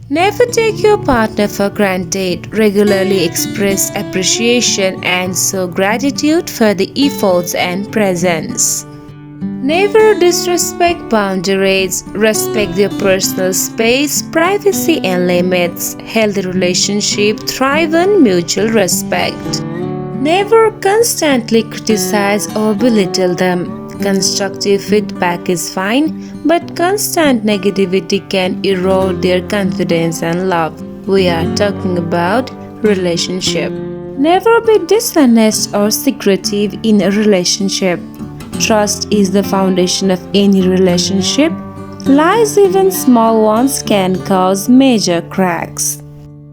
Never take your partner for granted. Regularly express appreciation and show gratitude for the efforts and presence. Never disrespect boundaries. Respect their personal space, privacy, and limits. Healthy relationships thrive on mutual respect. Never constantly criticize or belittle them. Constructive feedback is fine, but constant negativity can erode their confidence and love. We are talking about relationship. Never be dishonest or secretive in a relationship. Trust is the foundation of any relationship. Lies, even small ones, can cause major cracks.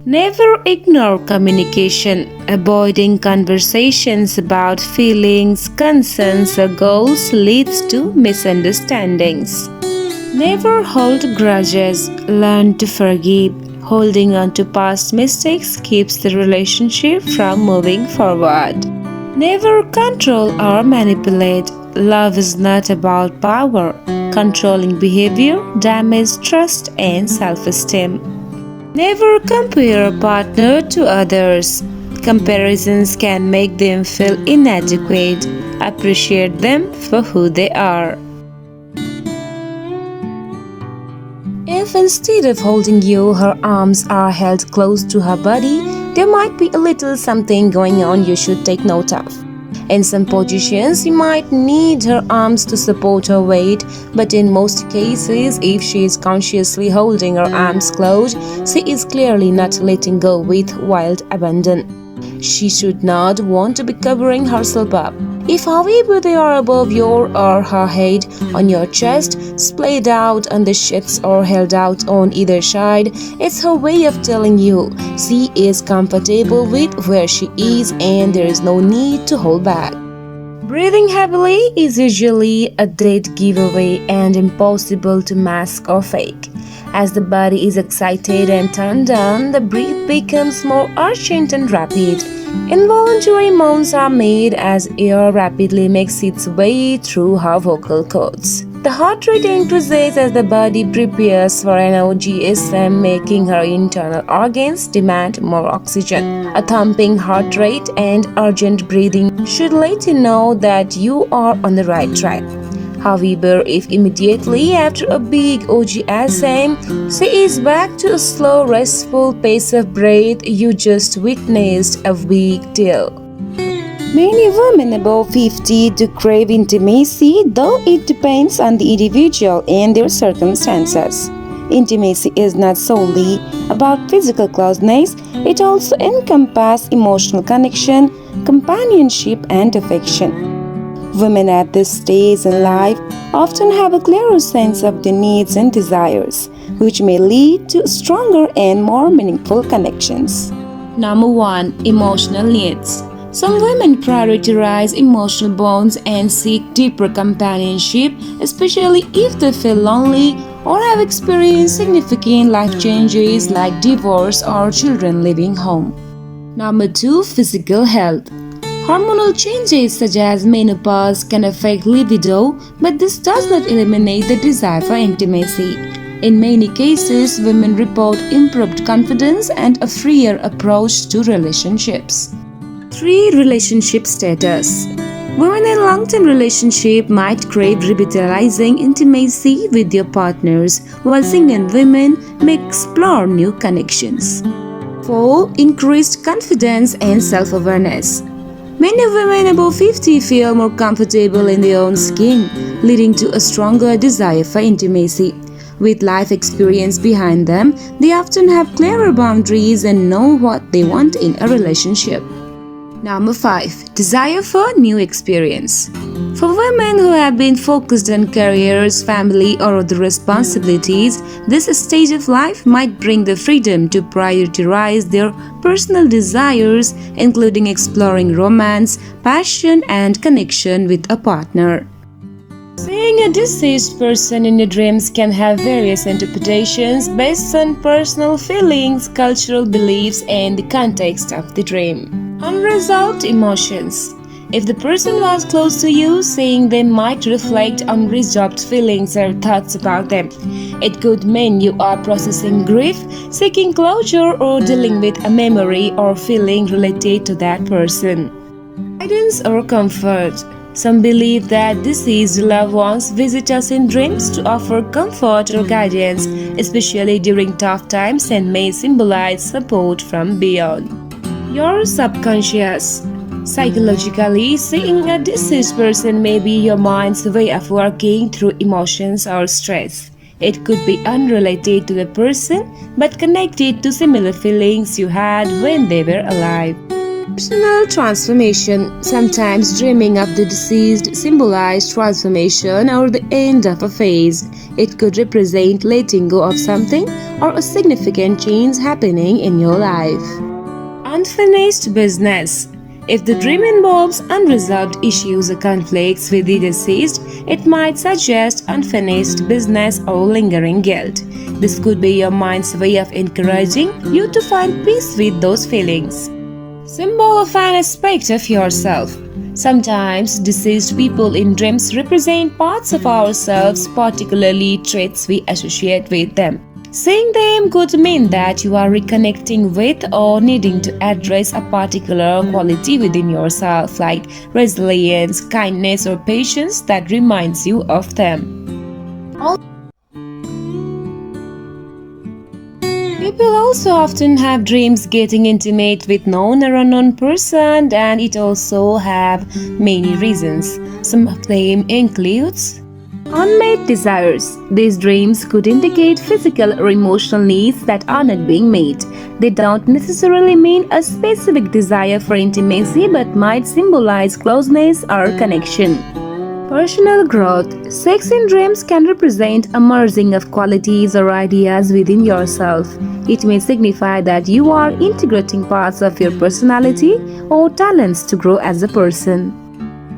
Never ignore communication. Avoiding conversations about feelings, concerns, or goals leads to misunderstandings. Never hold grudges. Learn to forgive. Holding on to past mistakes keeps the relationship from moving forward. Never control or manipulate. Love is not about power. Controlling behavior damages trust and self-esteem. Never compare a partner to others. Comparisons can make them feel inadequate. Appreciate them for who they are. If instead of holding you, her arms are held close to her body, there might be a little something going on you should take note of. In some positions, you might need her arms to support her weight, but in most cases, if she is consciously holding her arms closed, she is clearly not letting go with wild abandon. She should not want to be covering herself up. If, however, they are above your or her head, on your chest, splayed out on the sheets, or held out on either side, it's her way of telling you she is comfortable with where she is and there is no need to hold back. Breathing heavily is usually a dead giveaway and impossible to mask or fake. As the body is excited and turned on, the breath becomes more urgent and rapid. Involuntary moans are made as air rapidly makes its way through her vocal cords. The heart rate increases as the body prepares for an orgasm, making her internal organs demand more oxygen. A thumping heart rate and urgent breathing should let you know that you are on the right track. However, if immediately after a big orgasm, she is back to a slow, restful pace of breath, you just witnessed a big deal. Many women above 50 do crave intimacy, though it depends on the individual and their circumstances. Intimacy is not solely about physical closeness, it also encompasses emotional connection, companionship, and affection. Women at this stage in life often have a clearer sense of their needs and desires, which may lead to stronger and more meaningful connections. Number 1. Emotional needs. Some women prioritize emotional bonds and seek deeper companionship, especially if they feel lonely or have experienced significant life changes like divorce or children leaving home. Number 2. Physical health. Hormonal changes such as menopause can affect libido, but this does not eliminate the desire for intimacy. In many cases, women report improved confidence and a freer approach to relationships. 3. Relationship status. Women in long-term relationship might crave revitalizing intimacy with their partners, while single women may explore new connections. 4. Increased confidence and self-awareness. Many women above 50 feel more comfortable in their own skin, leading to a stronger desire for intimacy. With life experience behind them, they often have clearer boundaries and know what they want in a relationship. Number 5. Desire for new experience. For women who have been focused on careers, family, or other responsibilities, this stage of life might bring the freedom to prioritize their personal desires, including exploring romance, passion, and connection with a partner. Seeing a deceased person in your dreams can have various interpretations based on personal feelings, cultural beliefs, and the context of the dream. Unresolved emotions. If the person was close to you, seeing them might reflect unresolved feelings or thoughts about them. It could mean you are processing grief, seeking closure, or dealing with a memory or feeling related to that person. Guidance or comfort. Some believe that deceased loved ones visit us in dreams to offer comfort or guidance, especially during tough times, and may symbolize support from beyond. Your subconscious. Psychologically, seeing a deceased person may be your mind's way of working through emotions or stress. It could be unrelated to the person but connected to similar feelings you had when they were alive. Personal transformation. Sometimes dreaming of the deceased symbolizes transformation or the end of a phase. It could represent letting go of something or a significant change happening in your life. Unfinished business. If the dream involves unresolved issues or conflicts with the deceased, it might suggest unfinished business or lingering guilt. This could be your mind's way of encouraging you to find peace with those feelings. Symbol of an aspect of yourself. Sometimes deceased people in dreams represent parts of ourselves, particularly traits we associate with them. Seeing them could mean that you are reconnecting with or needing to address a particular quality within yourself, like resilience, kindness, or patience that reminds you of them. People also often have dreams getting intimate with known or unknown person, and it also have many reasons. Some of them includes unmet desires. These dreams could indicate physical or emotional needs that are not being met. They don't necessarily mean a specific desire for intimacy but might symbolize closeness or connection. Personal growth. Sex in dreams can represent a merging of qualities or ideas within yourself. It may signify that you are integrating parts of your personality or talents to grow as a person.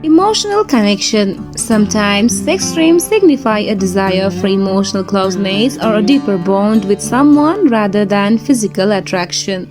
Emotional connection. Sometimes sex dreams signify a desire for emotional closeness or a deeper bond with someone rather than physical attraction.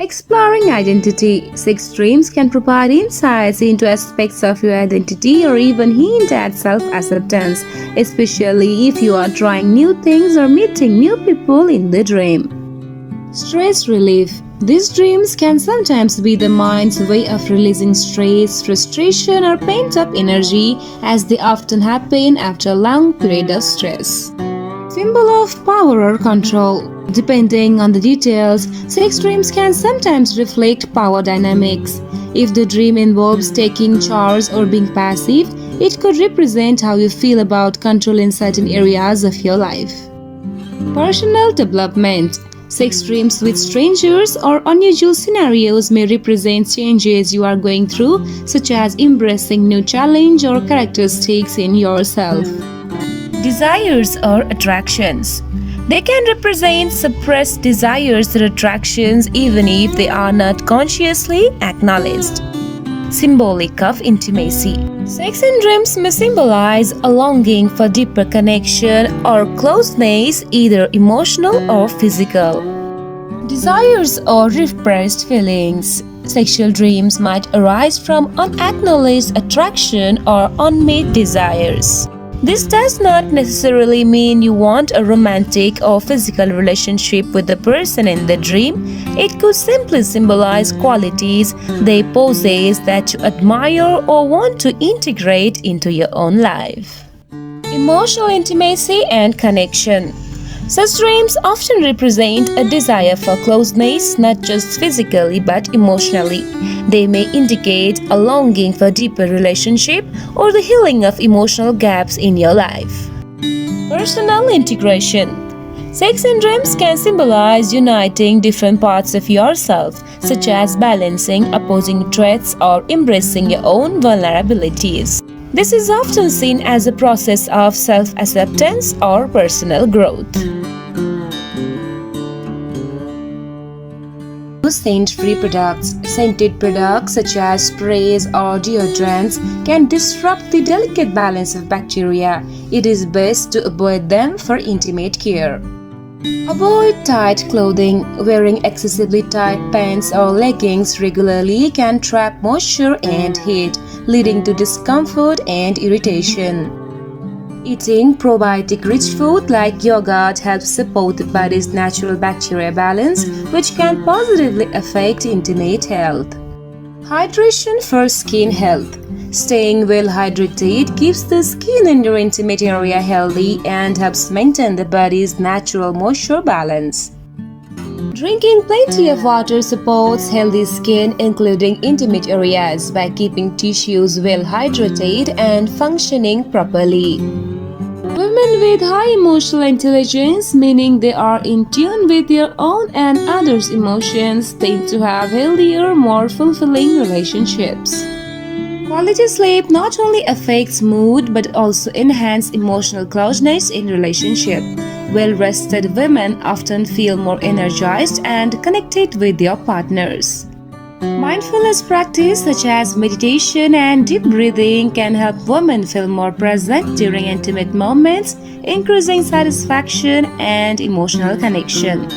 Exploring identity. Sex dreams can provide insights into aspects of your identity or even hint at self-acceptance, especially if you are trying new things or meeting new people in the dream. Stress relief. These dreams can sometimes be the mind's way of releasing stress, frustration, or pent-up energy, as they often happen after a long period of stress. Symbol of power or control. Depending on the details, sex dreams can sometimes reflect power dynamics. If the dream involves taking charge or being passive, it could represent how you feel about control in certain areas of your life. Personal development. Sex dreams with strangers or unusual scenarios may represent changes you are going through, such as embracing new challenge or characteristics in yourself. Desires or attractions. They can represent suppressed desires or attractions even if they are not consciously acknowledged. Symbolic of intimacy. Sex in dreams may symbolize a longing for deeper connection or closeness, either emotional or physical. Desires or repressed feelings. Sexual dreams might arise from unacknowledged attraction or unmet desires. This does not necessarily mean you want a romantic or physical relationship with the person in the dream. It could simply symbolize qualities they possess that you admire or want to integrate into your own life. Emotional intimacy and connection. Such dreams often represent a desire for closeness, not just physically but emotionally. They may indicate a longing for deeper relationship or the healing of emotional gaps in your life. Personal integration. Sex in dreams can symbolize uniting different parts of yourself, such as balancing opposing traits or embracing your own vulnerabilities. This is often seen as a process of self-acceptance or personal growth. Scent-free products. Scented products such as sprays or deodorants can disrupt the delicate balance of bacteria. It is best to avoid them for intimate care. Avoid tight clothing. Wearing excessively tight pants or leggings regularly can trap moisture and heat, leading to discomfort and irritation. Eating probiotic-rich food like yogurt helps support the body's natural bacteria balance, which can positively affect intimate health. Hydration for skin health. Staying well hydrated keeps the skin in your intimate area healthy and helps maintain the body's natural moisture balance. Drinking plenty of water supports healthy skin, including intimate areas, by keeping tissues well hydrated and functioning properly. Women with high emotional intelligence, meaning they are in tune with their own and others' emotions, tend to have healthier, more fulfilling relationships. Quality sleep not only affects mood but also enhances emotional closeness in relationship. Well-rested women often feel more energized and connected with their partners. Mindfulness practice such as meditation and deep breathing can help women feel more present during intimate moments, increasing satisfaction and emotional connection.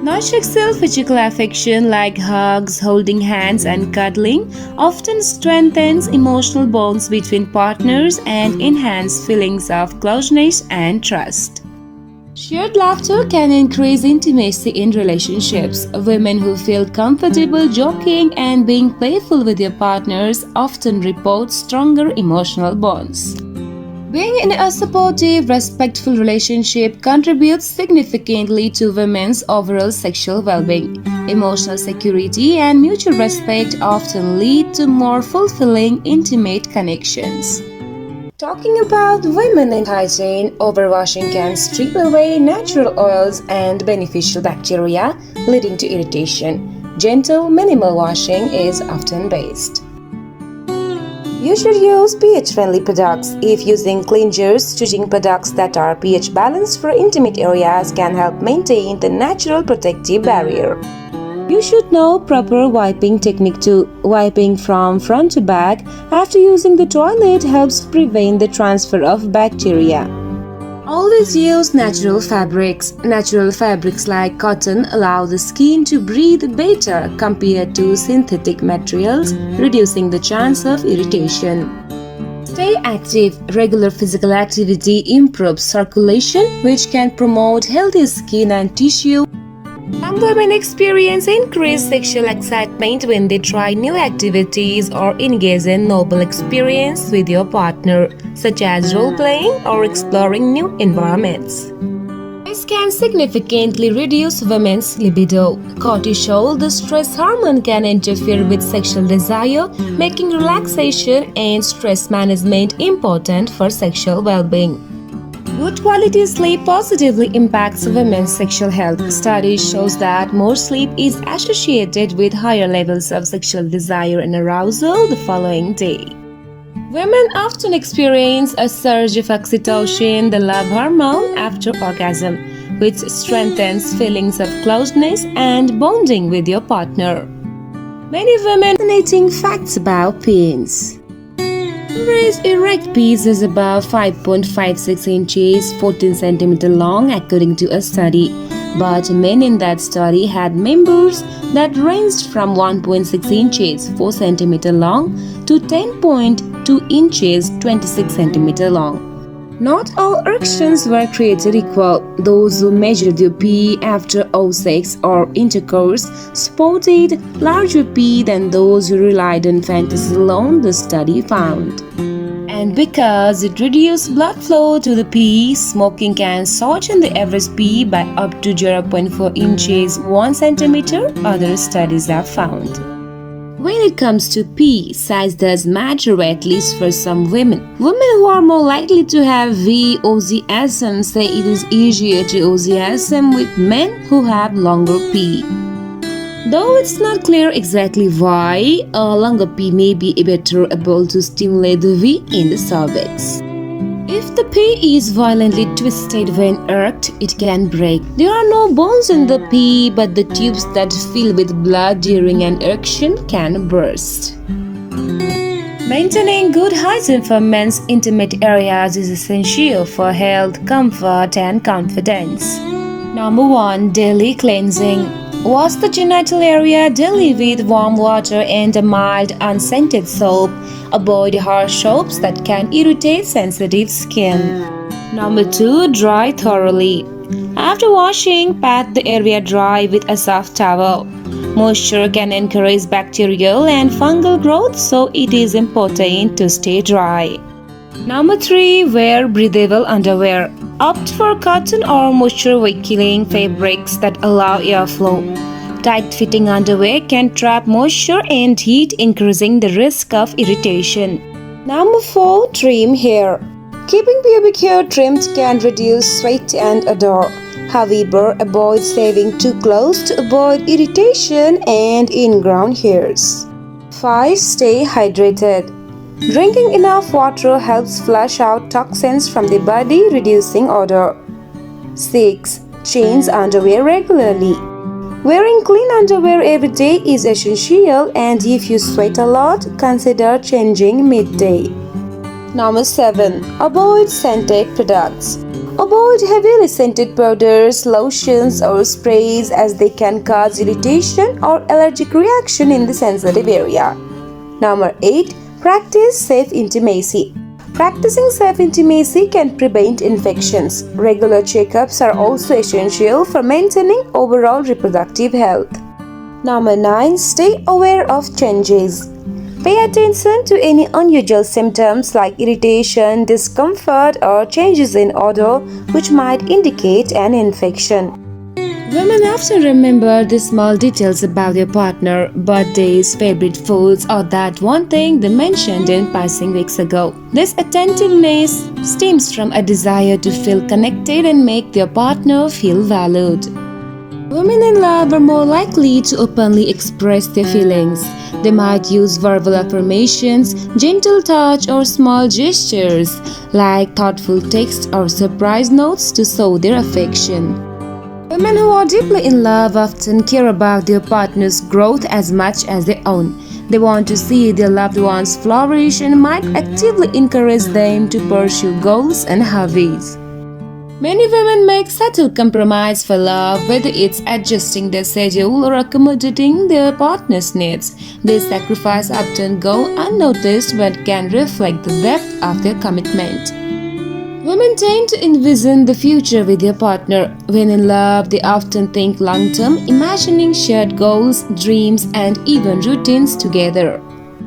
Non-sexual physical affection like hugs, holding hands, and cuddling often strengthens emotional bonds between partners and enhance feelings of closeness and trust. Shared laughter can increase intimacy in relationships. Women who feel comfortable joking and being playful with their partners often report stronger emotional bonds. Being in a supportive, respectful relationship contributes significantly to women's overall sexual well-being. Emotional security and mutual respect often lead to more fulfilling, intimate connections. Talking about women and hygiene, overwashing can strip away natural oils and beneficial bacteria, leading to irritation. Gentle, minimal washing is often best. You should use pH-friendly products. If using cleansers, choosing products that are pH balanced for intimate areas can help maintain the natural protective barrier. You should know proper wiping technique too. Wiping from front to back after using the toilet helps prevent the transfer of bacteria. Always use natural fabrics. Natural fabrics like cotton allow the skin to breathe better compared to synthetic materials, reducing the chance of irritation. Stay active. Regular physical activity improves circulation, which can promote healthy skin and tissue. Some women experience increased sexual excitement when they try new activities or engage in novel experience with your partner, such as role-playing or exploring new environments. This can significantly reduce women's libido. Cortisol, the stress hormone, can interfere with sexual desire, making relaxation and stress management important for sexual well-being. Good quality sleep positively impacts women's sexual health. Studies shows that more sleep is associated with higher levels of sexual desire and arousal the following day. Women often experience a surge of oxytocin, the love hormone, after orgasm, which strengthens feelings of closeness and bonding with your partner. Many women fascinating facts about penis. Average erect penis is about 5.56 inches, 14 cm long according to a study. But men in that study had members that ranged from 1.6 inches, 4 cm long to 10.2 inches, 26 cm long. Not all erections were created equal. Those who measured their pee after sex or intercourse sported larger pee than those who relied on fantasy alone, the study found. And because it reduced blood flow to the pee, smoking can shorten the average pee by up to 0.4 inches, 1 centimeter, other studies have found. When it comes to pee, size does matter, at least for some women. Women who are more likely to have VOCSM say it is easier to OCSM with men who have longer pee. Though it's not clear exactly why, a longer pee may be better able to stimulate the V in the cervix. If the pee is violently twisted when erect, it can break. There are no bones in the pee, but the tubes that fill with blood during an erection can burst. Maintaining good hygiene for men's intimate areas is essential for health, comfort, and confidence. Number 1. Daily cleansing. Wash the genital area daily with warm water and a mild unscented soap. Avoid harsh soaps that can irritate sensitive skin. Number 2. Dry thoroughly. After washing, pat the area dry with a soft towel. Moisture can encourage bacterial and fungal growth, so it is important to stay dry. Number 3. Wear breathable underwear. Opt for cotton or moisture-wicking fabrics that allow airflow. Tight-fitting underwear can trap moisture and heat, increasing the risk of irritation. Number 4. Trim hair. Keeping pubic hair trimmed can reduce sweat and odor. However, avoid shaving too close to avoid irritation and ingrown hairs. 5. Stay hydrated. Drinking enough water helps flush out toxins from the body, reducing odor. 6. Change underwear regularly. Wearing clean underwear every day is essential, and if you sweat a lot, consider changing midday. Number 7. Avoid scented products. Avoid heavily scented powders, lotions, or sprays as they can cause irritation or allergic reaction in the sensitive area. Number 8. Practice safe intimacy. Practicing safe intimacy can prevent infections. Regular checkups are also essential for maintaining overall reproductive health. Number 9. Stay aware of changes. Pay attention to any unusual symptoms like irritation, discomfort, or changes in odor, which might indicate an infection. Women often remember the small details about their partner, birthdays, favorite foods, or that one thing they mentioned in passing weeks ago. This attentiveness stems from a desire to feel connected and make their partner feel valued. Women in love are more likely to openly express their feelings. They might use verbal affirmations, gentle touch, or small gestures like thoughtful text or surprise notes to show their affection. Women who are deeply in love often care about their partner's growth as much as their own. They want to see their loved ones flourish and might actively encourage them to pursue goals and hobbies. Many women make subtle compromise for love, whether it's adjusting their schedule or accommodating their partner's needs. This sacrifice often go unnoticed but can reflect the depth of their commitment. Women tend to envision the future with their partner. When in love, they often think long-term, imagining shared goals, dreams, and even routines together.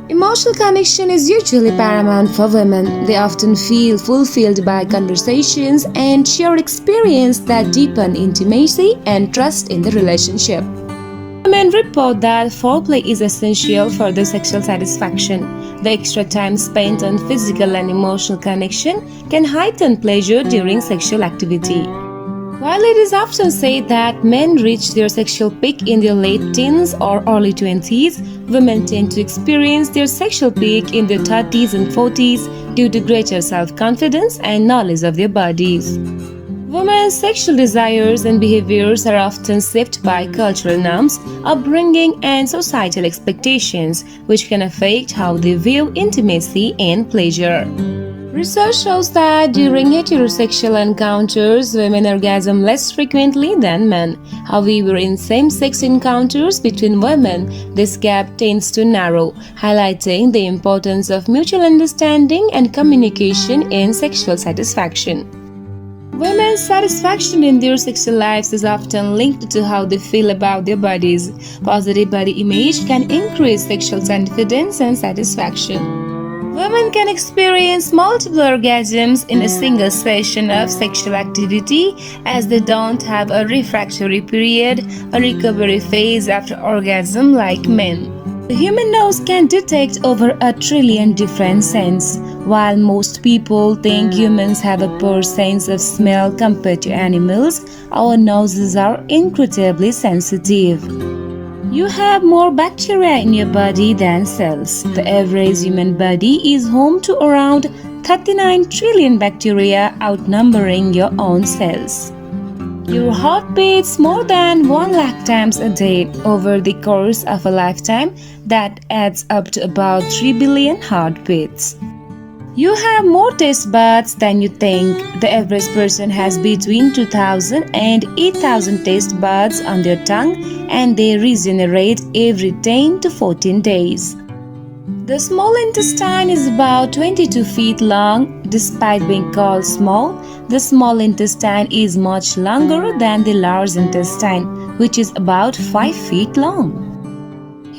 Emotional connection is usually paramount for women. They often feel fulfilled by conversations and shared experience that deepen intimacy and trust in the relationship. Women report that foreplay is essential for their sexual satisfaction. The extra time spent on physical and emotional connection can heighten pleasure during sexual activity. While it is often said that men reach their sexual peak in their late teens or early 20s, women tend to experience their sexual peak in their 30s and 40s due to greater self-confidence and knowledge of their bodies. Women's sexual desires and behaviors are often shaped by cultural norms, upbringing, and societal expectations, which can affect how they view intimacy and pleasure. Research shows that during heterosexual encounters, women orgasm less frequently than men. However, in same-sex encounters between women, this gap tends to narrow, highlighting the importance of mutual understanding and communication in sexual satisfaction. Women's satisfaction in their sexual lives is often linked to how they feel about their bodies. Positive body image can increase sexual confidence and satisfaction. Women can experience multiple orgasms in a single session of sexual activity as they don't have a refractory period, a recovery phase after orgasm like men. The human nose can detect over 1 trillion different scents. While most people think humans have a poor sense of smell compared to animals, our noses are incredibly sensitive. You have more bacteria in your body than cells. The average human body is home to around 39 trillion bacteria, outnumbering your own cells. Your heart beats more than 1 lakh times a day. Over the course of a lifetime, that adds up to about 3 billion heartbeats. You have more taste buds than you think. The average person has between 2000 and 8000 taste buds on their tongue, and they regenerate every 10 to 14 days. The small intestine is about 22 feet long. Despite being called small, the small intestine is much longer than the large intestine, which is about 5 feet long.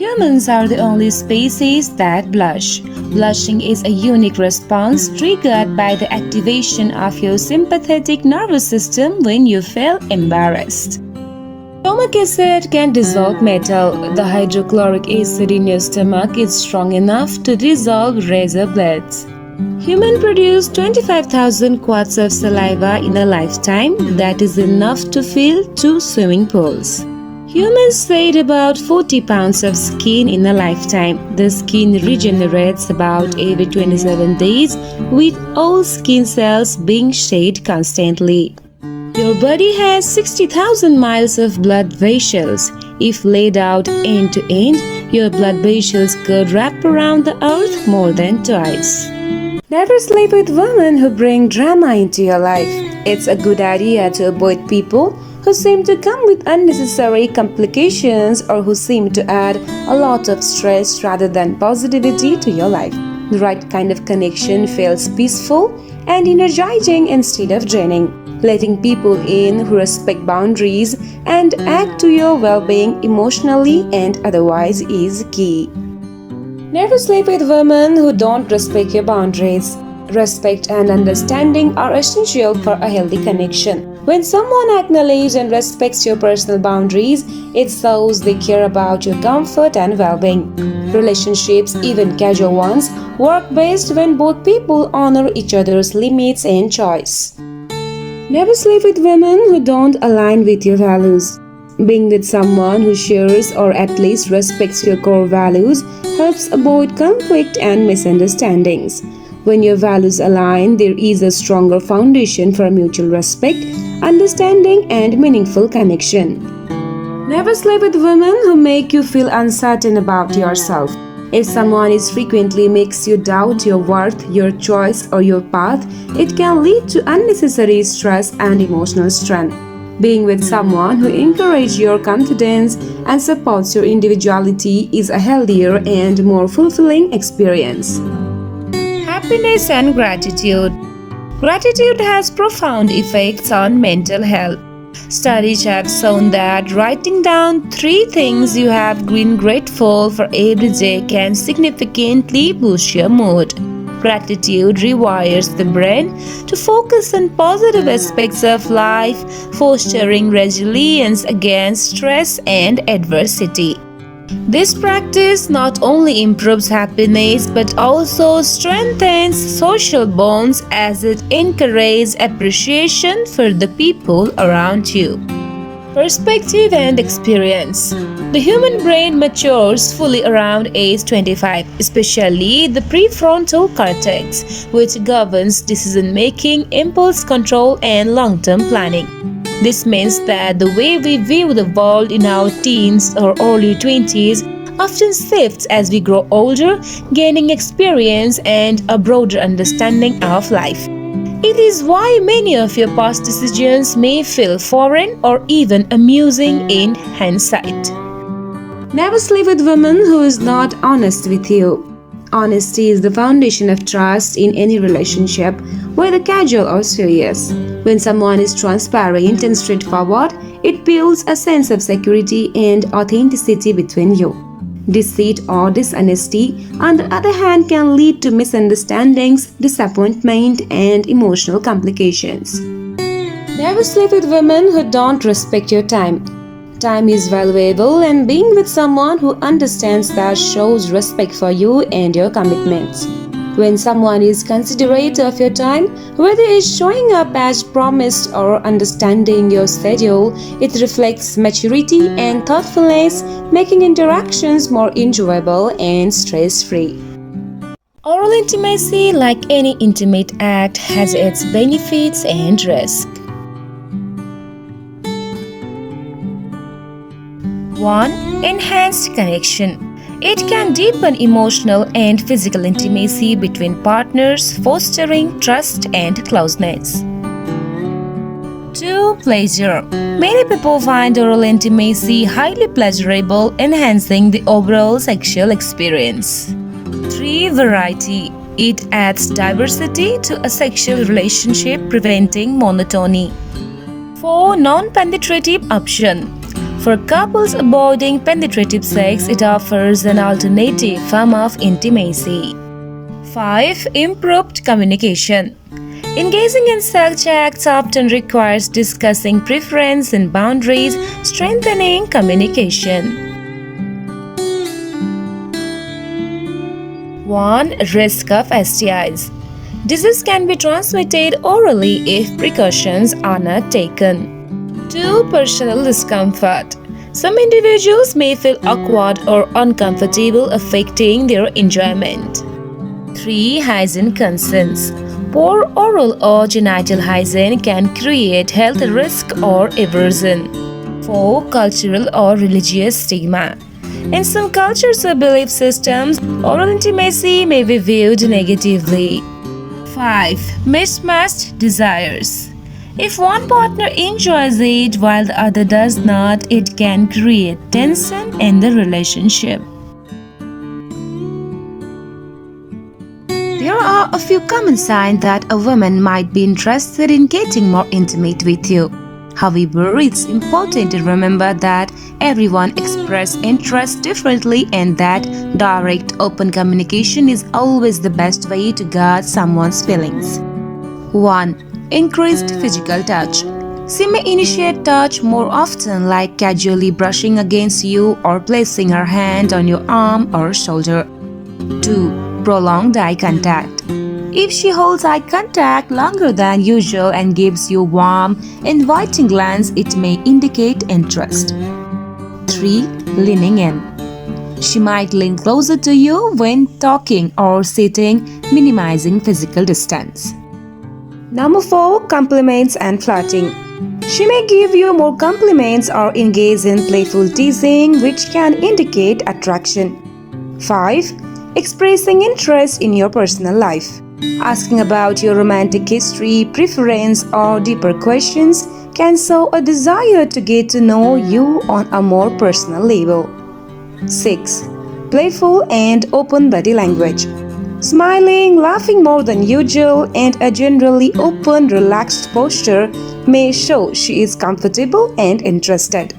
Humans are the only species that blush. Blushing is a unique response triggered by the activation of your sympathetic nervous system when you feel embarrassed. Stomach acid can dissolve metal. The hydrochloric acid in your stomach is strong enough to dissolve razor blades. Humans produce 25,000 quarts of saliva in a lifetime. That is enough to fill 2 swimming pools. Humans shed about 40 pounds of skin in a lifetime. The skin regenerates about every 27 days, with all skin cells being shed constantly. Your body has 60,000 miles of blood vessels. If laid out end to end, your blood vessels could wrap around the earth more than twice. Never sleep with women who bring drama into your life. It's a good idea to avoid people who seem to come with unnecessary complications or who seem to add a lot of stress rather than positivity to your life. The right kind of connection feels peaceful and energizing instead of draining. Letting people in who respect boundaries and add to your well-being emotionally and otherwise is key. Never sleep with women who don't respect your boundaries. Respect and understanding are essential for a healthy connection. When someone acknowledges and respects your personal boundaries, it shows they care about your comfort and well-being. Relationships, even casual ones, work best when both people honor each other's limits and choice. Never sleep with women who don't align with your values. Being with someone who shares or at least respects your core values helps avoid conflict and misunderstandings. When your values align, there is a stronger foundation for mutual respect, understanding, and meaningful connection. Never sleep with women who make you feel uncertain about yourself. If someone frequently makes you doubt your worth, your choice, or your path, it can lead to unnecessary stress and emotional strain. Being with someone who encourages your confidence and supports your individuality is a healthier and more fulfilling experience. Happiness and gratitude. Gratitude has profound effects on mental health. Studies have shown that writing down 3 things you have been grateful for every day can significantly boost your mood. Gratitude rewires the brain to focus on positive aspects of life, fostering resilience against stress and adversity. This practice not only improves happiness but also strengthens social bonds as it encourages appreciation for the people around you. Perspective and experience. The human brain matures fully around age 25, especially the prefrontal cortex, which governs decision making, impulse control, and long term planning. This means that the way we view the world in our teens or early 20s often shifts as we grow older, gaining experience and a broader understanding of life. It is why many of your past decisions may feel foreign or even amusing in hindsight. Never sleep with women who is not honest with you. Honesty is the foundation of trust in any relationship, whether casual or serious. When someone is transparent and straightforward, it builds a sense of security and authenticity between you. Deceit or dishonesty, on the other hand, can lead to misunderstandings, disappointment, and emotional complications. Never sleep with women who don't respect your time. Time is valuable, and being with someone who understands that shows respect for you and your commitments. When someone is considerate of your time, whether it's showing up as promised or understanding your schedule, it reflects maturity and thoughtfulness, making interactions more enjoyable and stress-free. Oral intimacy, like any intimate act, has its benefits and risks. 1. Enhanced connection. It can deepen emotional and physical intimacy between partners, fostering trust and closeness. 2. Pleasure. Many people find oral intimacy highly pleasurable, enhancing the overall sexual experience. 3. Variety. It adds diversity to a sexual relationship, preventing monotony. 4. Non-penetrative option. For couples avoiding penetrative sex, it offers an alternative form of intimacy. 5. Improved communication. Engaging in such acts often requires discussing preference and boundaries, strengthening communication. 1. Risk of STIs. Disease can be transmitted orally if precautions are not taken. 2. Personal discomfort. Some individuals may feel awkward or uncomfortable, affecting their enjoyment. 3. Hygiene concerns. Poor oral or genital hygiene can create health risk or aversion. 4. Cultural or religious stigma. In some cultures or belief systems, oral intimacy may be viewed negatively. 5. Mismatched desires. If one partner enjoys it while the other does not, it can create tension in the relationship. There are a few common signs that a woman might be interested in getting more intimate with you. However, it's important to remember that everyone expresses interest differently and that direct, open communication is always the best way to guard someone's feelings. 1. Increased physical touch. She may initiate touch more often, like casually brushing against you or placing her hand on your arm or shoulder. 2. Prolonged eye contact. If she holds eye contact longer than usual and gives you warm, inviting glance, it may indicate interest. 3. Leaning in. She might lean closer to you when talking or sitting, minimizing physical distance. Number 4. Compliments and flirting. She may give you more compliments or engage in playful teasing, which can indicate attraction. 5. Expressing interest in your personal life. Asking about your romantic history, preference, or deeper questions can show a desire to get to know you on a more personal level. 6. Playful and open body language. Smiling, laughing more than usual, and a generally open, relaxed posture may show she is comfortable and interested.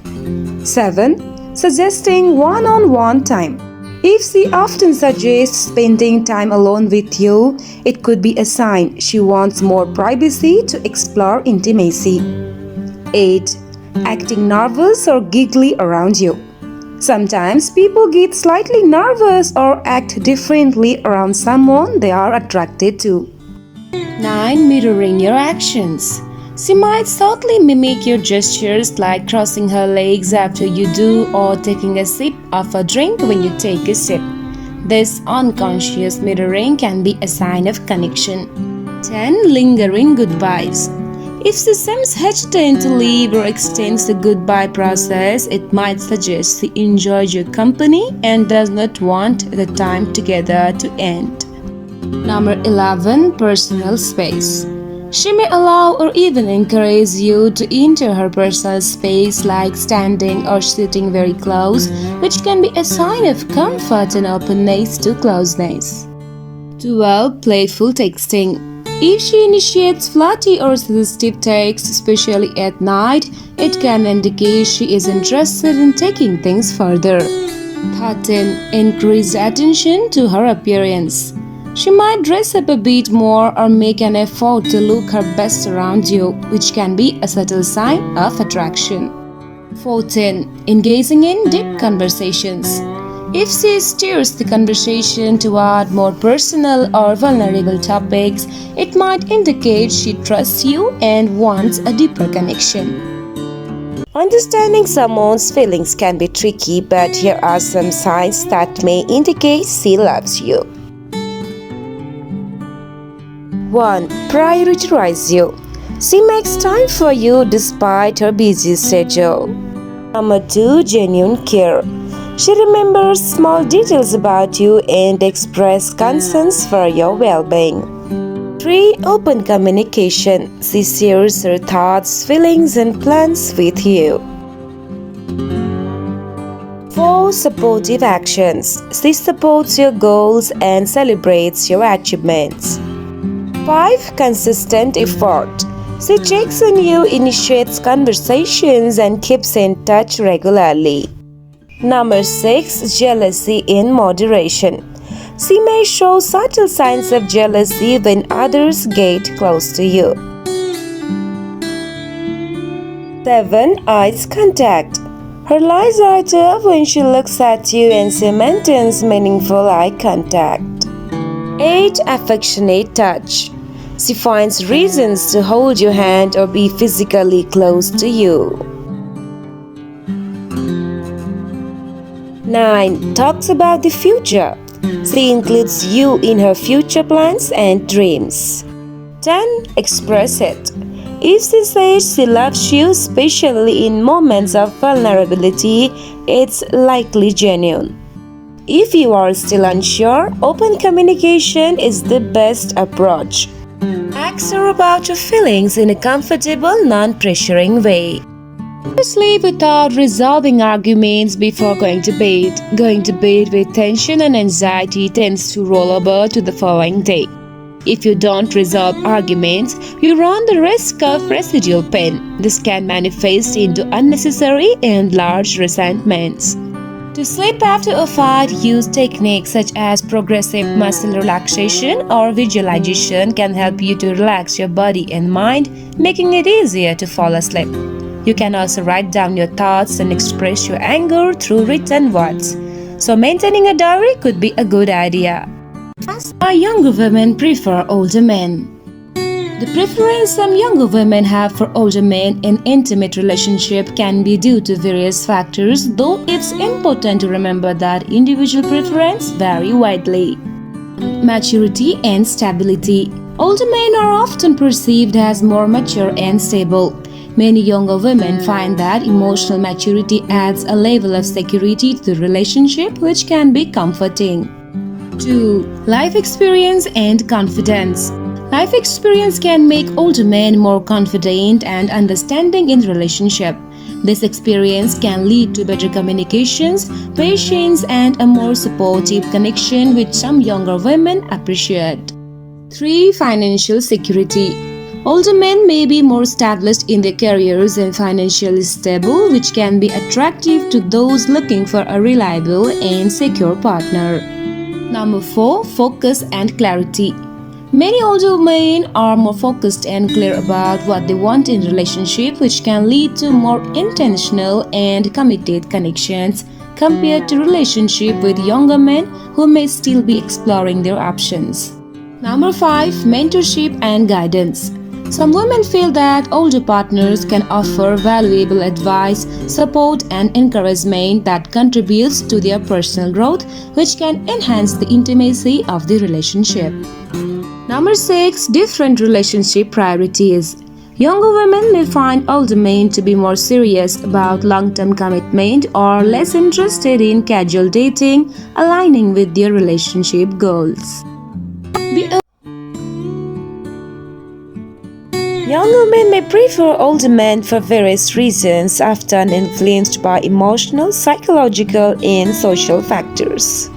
7. Suggesting one-on-one time. If she often suggests spending time alone with you, it could be a sign she wants more privacy to explore intimacy. 8. Acting nervous or giggly around you. Sometimes people get slightly nervous or act differently around someone they are attracted to. 9. Mirroring your actions. She might subtly mimic your gestures, like crossing her legs after you do or taking a sip of a drink when you take a sip. This unconscious mirroring can be a sign of connection. 10. Lingering goodbyes. If she seems hesitant to leave or extends the goodbye process, it might suggest she enjoys your company and does not want the time together to end. Number 11. Personal space. She may allow or even encourage you to enter her personal space, like standing or sitting very close, which can be a sign of comfort and openness to closeness. 12. Playful texting. If she initiates flirty or suggestive texts, especially at night, it can indicate she is interested in taking things further. 13. Increased attention to her appearance. She might dress up a bit more or make an effort to look her best around you, which can be a subtle sign of attraction. 14. Engaging in deep conversations. If she steers the conversation toward more personal or vulnerable topics, it might indicate she trusts you and wants a deeper connection. Understanding someone's feelings can be tricky, but here are some signs that may indicate she loves you. 1. Prioritize you. She makes time for you despite her busy schedule. Number 2. Genuine care. She remembers small details about you and expresses concerns for your well-being. 3. Open communication. She shares her thoughts, feelings, and plans with you. 4. Supportive actions. She supports your goals and celebrates your achievements. 5. Consistent effort. She checks on you, initiates conversations, and keeps in touch regularly. Number 6. Jealousy in moderation. She may show subtle signs of jealousy when others get close to you. 7. Eyes contact. Her eyes light up when she looks at you and she maintains meaningful eye contact. 8. Affectionate touch. She finds reasons to hold your hand or be physically close to you. 9. Talks about the future. She includes you in her future plans and dreams. 10. Express it. If she says she loves you, especially in moments of vulnerability, it's likely genuine. If you are still unsure, open communication is the best approach. Ask her about your feelings in a comfortable, non-pressuring way. Sleep without resolving arguments before going to bed. Going to bed with tension and anxiety tends to roll over to the following day. If you don't resolve arguments, you run the risk of residual pain. This can manifest into unnecessary and large resentments. To sleep after a fight, use techniques such as progressive muscle relaxation or visualization can help you to relax your body and mind, making it easier to fall asleep. You can also write down your thoughts and express your anger through written words. So maintaining a diary could be a good idea. Why younger women prefer older men? The preference some younger women have for older men in intimate relationship can be due to various factors, though it's important to remember that individual preferences vary widely. Maturity and stability. Older men are often perceived as more mature and stable. Many younger women find that emotional maturity adds a level of security to the relationship, which can be comforting. 2. Life experience and confidence. Life experience can make older men more confident and understanding in relationship. This experience can lead to better communications, patience, and a more supportive connection, which some younger women appreciate. 3. Financial security. Older men may be more established in their careers and financially stable, which can be attractive to those looking for a reliable and secure partner. Number 4. Focus and clarity. Many older men are more focused and clear about what they want in relationship, which can lead to more intentional and committed connections compared to relationship with younger men who may still be exploring their options. Number 5. Mentorship and guidance. Some women feel that older partners can offer valuable advice, support, and encouragement that contributes to their personal growth, which can enhance the intimacy of the relationship. Number 6. Different relationship priorities. Younger women may find older men to be more serious about long-term commitment or less interested in casual dating, aligning with their relationship goals. Younger men may prefer older men for various reasons, often influenced by emotional, psychological, and social factors.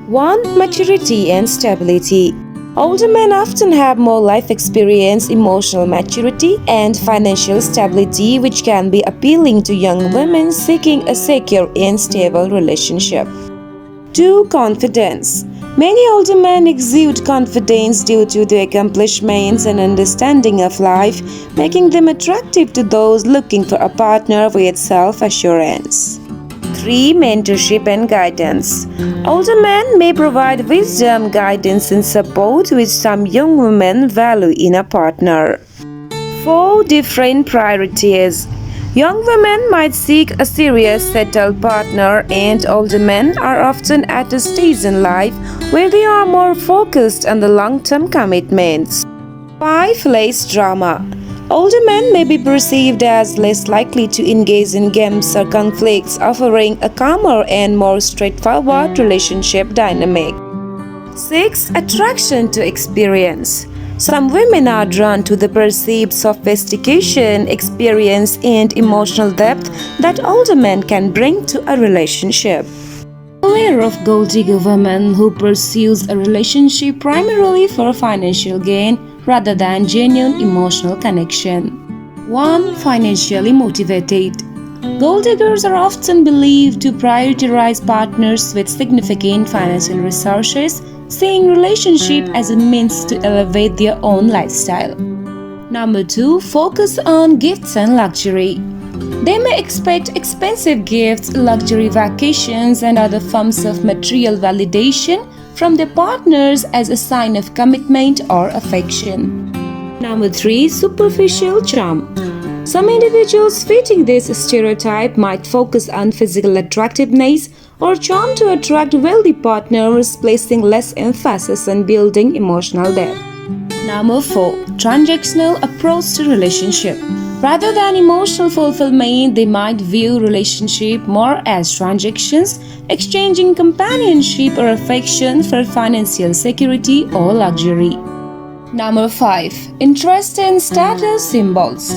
1. Maturity and stability. Older men often have more life experience, emotional maturity, and financial stability, which can be appealing to young women seeking a secure and stable relationship. 2. Confidence. Many older men exude confidence due to their accomplishments and understanding of life, making them attractive to those looking for a partner with self-assurance. 3. Mentorship and guidance. Older men may provide wisdom, guidance, and support which some young women value in a partner. 4. Different priorities. Young women might seek a serious, settled partner, and older men are often at a stage in life where they are more focused on the long-term commitments. 5. Less drama. Older men may be perceived as less likely to engage in games or conflicts, offering a calmer and more straightforward relationship dynamic. 6. Attraction to experience. Some women are drawn to the perceived sophistication, experience, and emotional depth that older men can bring to a relationship. Beware of gold digger women who pursues a relationship primarily for financial gain rather than genuine emotional connection. 1. Financially motivated. Gold diggers are often believed to prioritize partners with significant financial resources, seeing relationship as a means to elevate their own lifestyle. Number 2. Focus on gifts and luxury. They may expect expensive gifts, luxury vacations, and other forms of material validation from their partners as a sign of commitment or affection. Number 3. Superficial charm. Some individuals fitting this stereotype might focus on physical attractiveness or charm to attract wealthy partners, placing less emphasis on building emotional depth. Number 4. Transactional approach to relationship. Rather than emotional fulfillment, they might view relationship more as transactions, exchanging companionship or affection for financial security or luxury. Number 5. Interest in status symbols.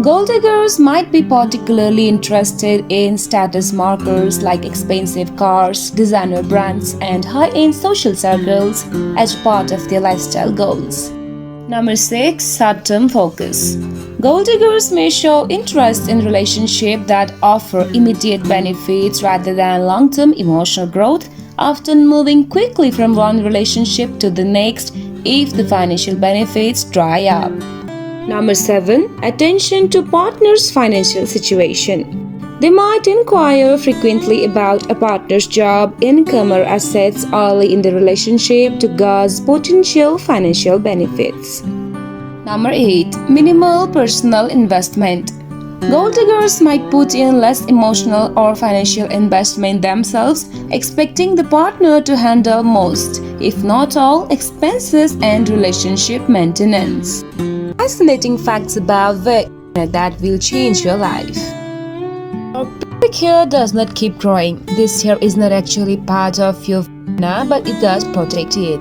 Gold diggers might be particularly interested in status markers like expensive cars, designer brands, and high-end social circles as part of their lifestyle goals. Number 6. Short-term focus. Gold diggers may show interest in relationships that offer immediate benefits rather than long-term emotional growth, often moving quickly from one relationship to the next if the financial benefits dry up. Number 7. Attention to partner's financial situation. They might inquire frequently about a partner's job, income, or assets early in the relationship to gauge potential financial benefits. Number 8. Minimal personal investment. Gold diggers might put in less emotional or financial investment themselves, expecting the partner to handle most, if not all, expenses and relationship maintenance. Fascinating facts about vagina that will change your life. Your pubic hair does not keep growing. This hair is not actually part of your vagina, but it does protect it.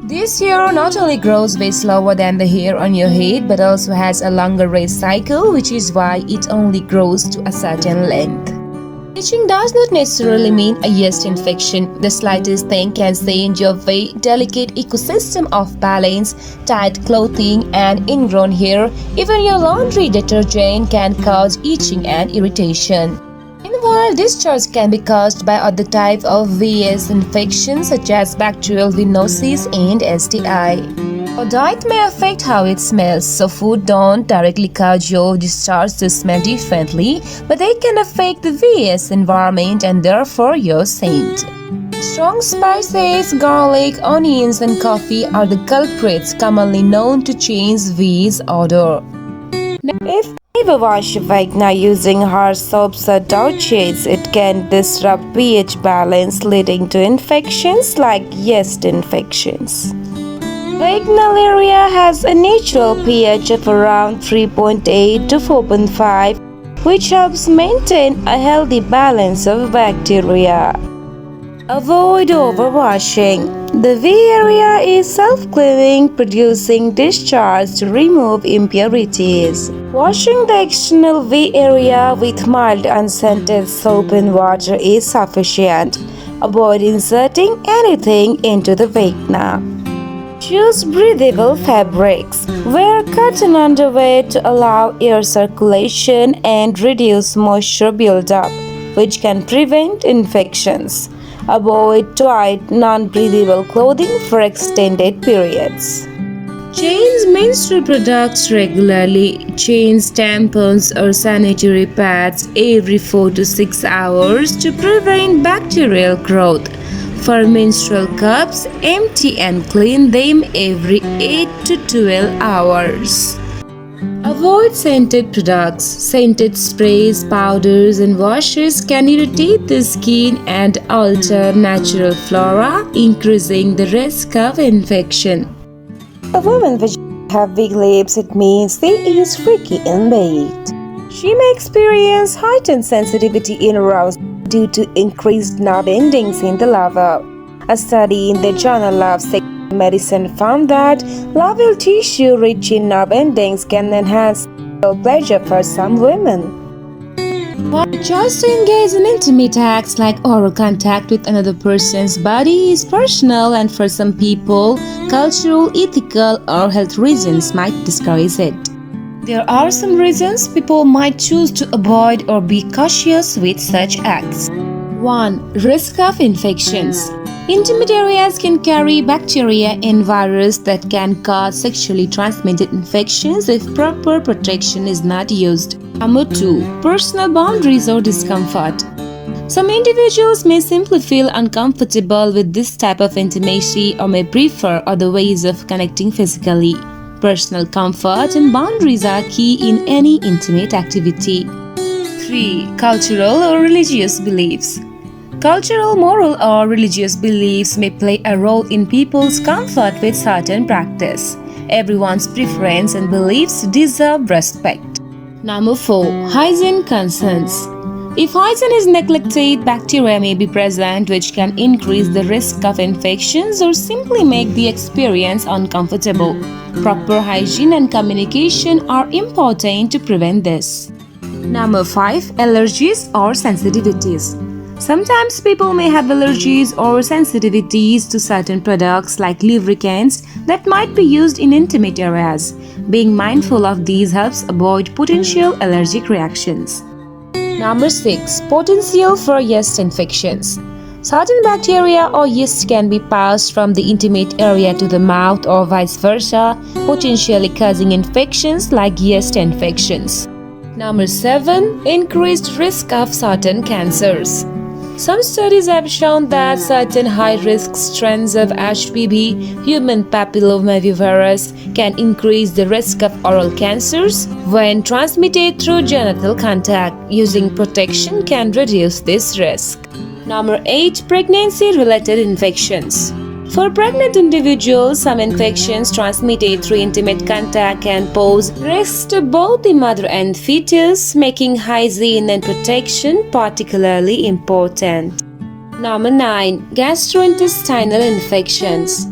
This hair not only grows way slower than the hair on your head, but also has a longer rest cycle, which is why it only grows to a certain length. Itching does not necessarily mean a yeast infection. The slightest thing can change your very delicate ecosystem of balance, tight clothing, and ingrown hair. Even your laundry detergent can cause itching and irritation. Meanwhile, discharge can be caused by other types of VS infections such as bacterial venosis and STI. Your diet may affect how it smells, so food don't directly cause your discharge to smell differently, but they can affect the VS environment and therefore your scent. Strong spices, garlic, onions, and coffee are the culprits commonly known to change VS odor. Now, if you never wash your vagina using harsh soaps or douches, it can disrupt pH balance, leading to infections like yeast infections. Vaginal area has a natural pH of around 3.8 to 4.5, which helps maintain a healthy balance of bacteria. Avoid overwashing. The V area is self-cleaning, producing discharge to remove impurities. Washing the external V area with mild unscented soap and water is sufficient. Avoid inserting anything into the vagina. Choose breathable fabrics. Wear cotton underwear to allow air circulation and reduce moisture buildup, which can prevent infections. Avoid tight, non-breathable clothing for extended periods. Change menstrual products regularly. Change tampons or sanitary pads every 4 to 6 hours to prevent bacterial growth. For menstrual cups, empty and clean them every 8 to 12 hours. Avoid scented products. Scented sprays, powders, and washes can irritate the skin and alter natural flora, increasing the risk of infection. A woman's vagina have big lips, it means they is freaky in bed. She may experience heightened sensitivity in arousal due to increased nerve endings in the larva. A study in the Journal of Sexual Medicine found that larval tissue rich in nerve endings can enhance sexual pleasure for some women. The choice to engage in intimate acts like oral contact with another person's body is personal, and for some people, cultural, ethical, or health reasons might discourage it. There are some reasons people might choose to avoid or be cautious with such acts. 1. Risk of infections. Intimate areas can carry bacteria and virus that can cause sexually transmitted infections if proper protection is not used. Number 2. Personal boundaries or discomfort. Some individuals may simply feel uncomfortable with this type of intimacy or may prefer other ways of connecting physically. Personal comfort and boundaries are key in any intimate activity. 3. Cultural or religious beliefs. Cultural, moral, or religious beliefs may play a role in people's comfort with certain practice. Everyone's preference and beliefs deserve respect. Number 4. Hygiene concerns. If hygiene is neglected, bacteria may be present which can increase the risk of infections or simply make the experience uncomfortable. Proper hygiene and communication are important to prevent this. Number 5. Allergies or sensitivities. Sometimes people may have allergies or sensitivities to certain products like lubricants that might be used in intimate areas. Being mindful of these helps avoid potential allergic reactions. Number 6. Potential for yeast infections. Certain bacteria or yeast can be passed from the intimate area to the mouth or vice versa, potentially causing infections like yeast infections. Number 7. Increased risk of certain cancers. Some studies have shown that certain high-risk strains of HPV, human papillomavirus, can increase the risk of oral cancers when transmitted through genital contact. Using protection can reduce this risk. Number 8. Pregnancy-related infections. For pregnant individuals, some infections transmitted through intimate contact can pose risks to both the mother and fetus, making hygiene and protection particularly important. Number 9. Gastrointestinal infections.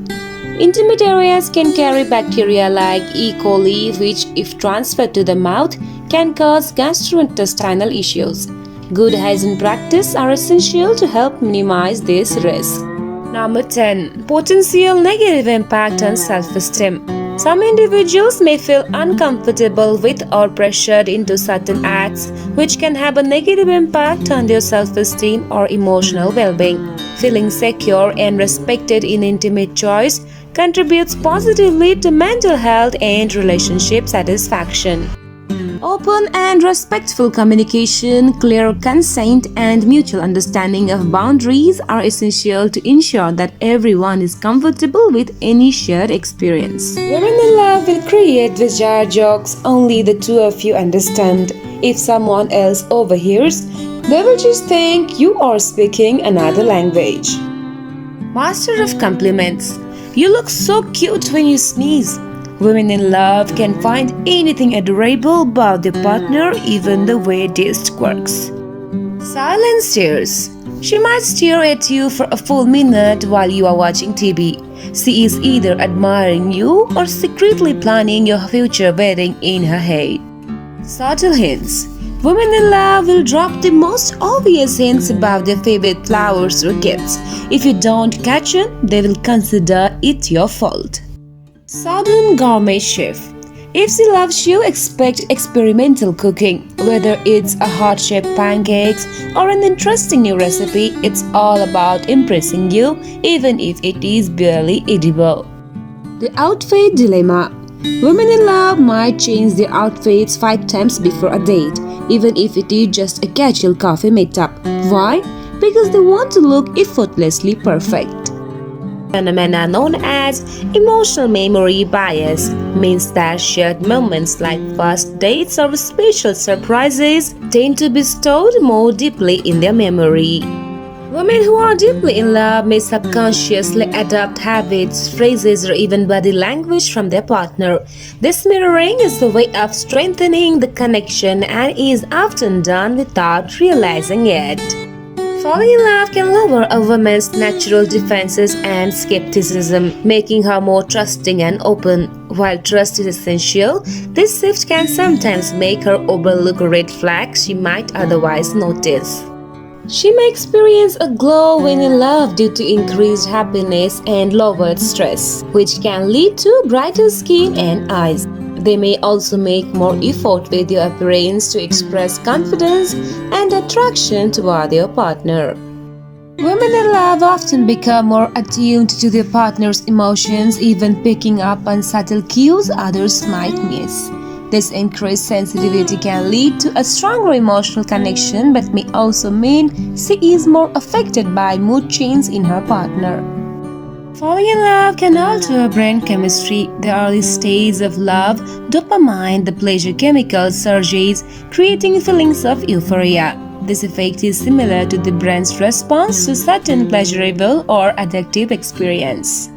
Intimate areas can carry bacteria like E. coli, which, if transferred to the mouth, can cause gastrointestinal issues. Good hygiene practices are essential to help minimize this risk. Number 10. Potential negative impact on self-esteem. Some individuals may feel uncomfortable with or pressured into certain acts, which can have a negative impact on their self-esteem or emotional well-being. Feeling secure and respected in intimate choice contributes positively to mental health and relationship satisfaction. Open and respectful communication, clear consent, and mutual understanding of boundaries are essential to ensure that everyone is comfortable with any shared experience. Women in love will create bizarre jokes only the two of you understand. If someone else overhears, they will just think you are speaking another language. Master of compliments. You look so cute when you sneeze. Women in love can find anything adorable about their partner, even the way they squirks. Silent stares. She might stare at you for a full minute while you are watching TV. She is either admiring you or secretly planning your future wedding in her head. Subtle hints. Women in love will drop the most obvious hints about their favorite flowers or gifts. If you don't catch it, they will consider it your fault. Sudden gourmet chef. If she loves you, expect experimental cooking. Whether it's a heart-shaped pancakes or an interesting new recipe, it's all about impressing you, even if it is barely edible. The outfit dilemma. Women in love might change their outfits 5 times before a date, even if it is just a casual coffee meetup. Why? Because they want to look effortlessly perfect. Phenomena known as emotional memory bias means that shared moments like first dates or special surprises tend to be stored more deeply in their memory. Women who are deeply in love may subconsciously adopt habits, phrases, or even body language from their partner. This mirroring is a way of strengthening the connection and is often done without realizing it. Falling in love can lower a woman's natural defenses and skepticism, making her more trusting and open. While trust is essential, this shift can sometimes make her overlook red flags she might otherwise notice. She may experience a glow when in love due to increased happiness and lowered stress, which can lead to brighter skin and eyes. They may also make more effort with their appearance to express confidence and attraction toward their partner. Women in love often become more attuned to their partner's emotions, even picking up on subtle cues others might miss. This increased sensitivity can lead to a stronger emotional connection but may also mean she is more affected by mood changes in her partner. Falling in love can alter brain chemistry. The early stage of love, dopamine, the pleasure chemical, surges, creating feelings of euphoria. This effect is similar to the brain's response to certain pleasurable or addictive experience.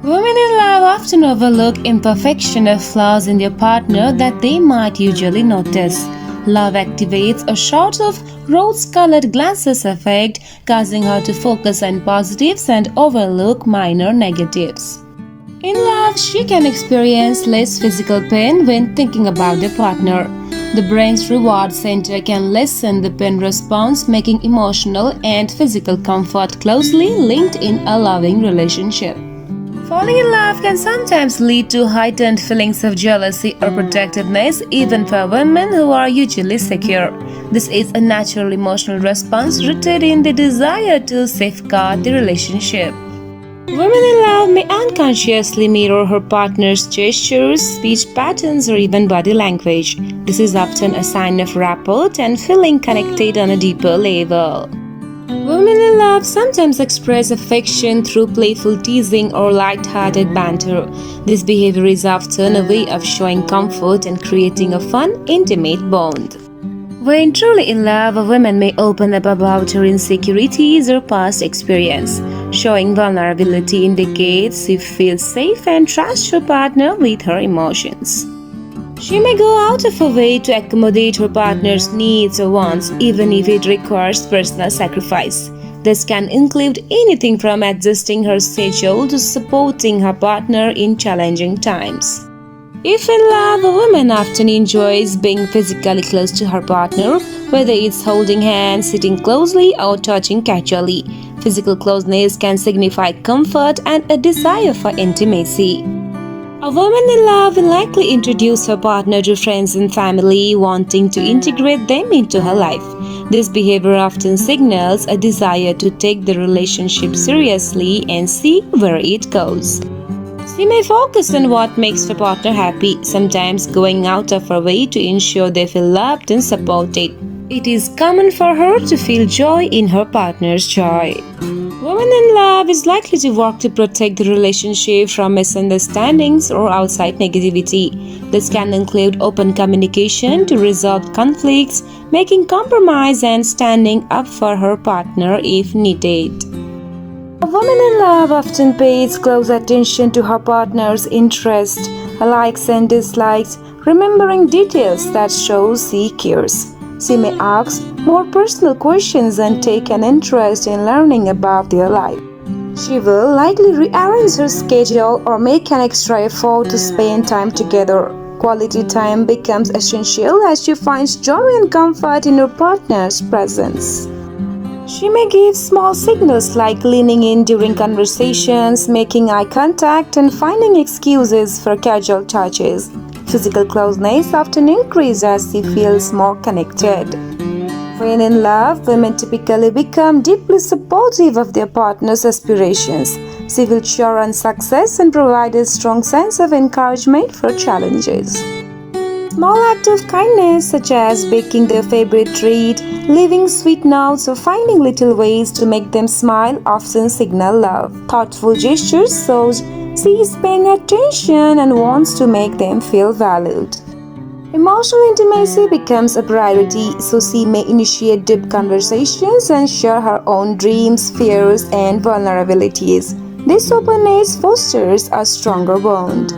Women in love often overlook imperfection or flaws in their partner that they might usually notice. Love activates a sort of rose-colored glasses effect, causing her to focus on positives and overlook minor negatives. In love, she can experience less physical pain when thinking about their partner. The brain's reward center can lessen the pain response, making emotional and physical comfort closely linked in a loving relationship. Falling in love can sometimes lead to heightened feelings of jealousy or protectiveness, even for women who are usually secure. This is a natural emotional response rooted in the desire to safeguard the relationship. Women in love may unconsciously mirror her partner's gestures, speech patterns, or even body language. This is often a sign of rapport and feeling connected on a deeper level. Women in love sometimes express affection through playful teasing or light-hearted banter. This behavior is often a way of showing comfort and creating a fun, intimate bond. When truly in love, a woman may open up about her insecurities or past experience. Showing vulnerability indicates she feels safe and trusts her partner with her emotions. She may go out of her way to accommodate her partner's needs or wants, even if it requires personal sacrifice. This can include anything from adjusting her schedule to supporting her partner in challenging times. If in love, a woman often enjoys being physically close to her partner, whether it's holding hands, sitting closely, or touching casually. Physical closeness can signify comfort and a desire for intimacy. A woman in love will likely introduce her partner to friends and family, wanting to integrate them into her life. This behavior often signals a desire to take the relationship seriously and see where it goes. She may focus on what makes her partner happy, sometimes going out of her way to ensure they feel loved and supported. It is common for her to feel joy in her partner's joy. Women in love is likely to work to protect the relationship from misunderstandings or outside negativity. This can include open communication to resolve conflicts, making compromise and standing up for her partner if needed. A woman in love often pays close attention to her partner's interests, likes and dislikes, remembering details that show she cares. She may ask more personal questions and take an interest in learning about their life. She will likely rearrange her schedule or make an extra effort to spend time together. Quality time becomes essential as she finds joy and comfort in her partner's presence. She may give small signals like leaning in during conversations, making eye contact, and finding excuses for casual touches. Physical closeness often increases as she feels more connected. When in love, women typically become deeply supportive of their partner's aspirations. She will cheer on success and provide a strong sense of encouragement for challenges. Small acts of kindness such as baking their favorite treat, leaving sweet notes, or finding little ways to make them smile often signal love. Thoughtful gestures show she is paying attention and wants to make them feel valued. Emotional intimacy becomes a priority, so she may initiate deep conversations and share her own dreams, fears, and vulnerabilities. This openness fosters a stronger bond.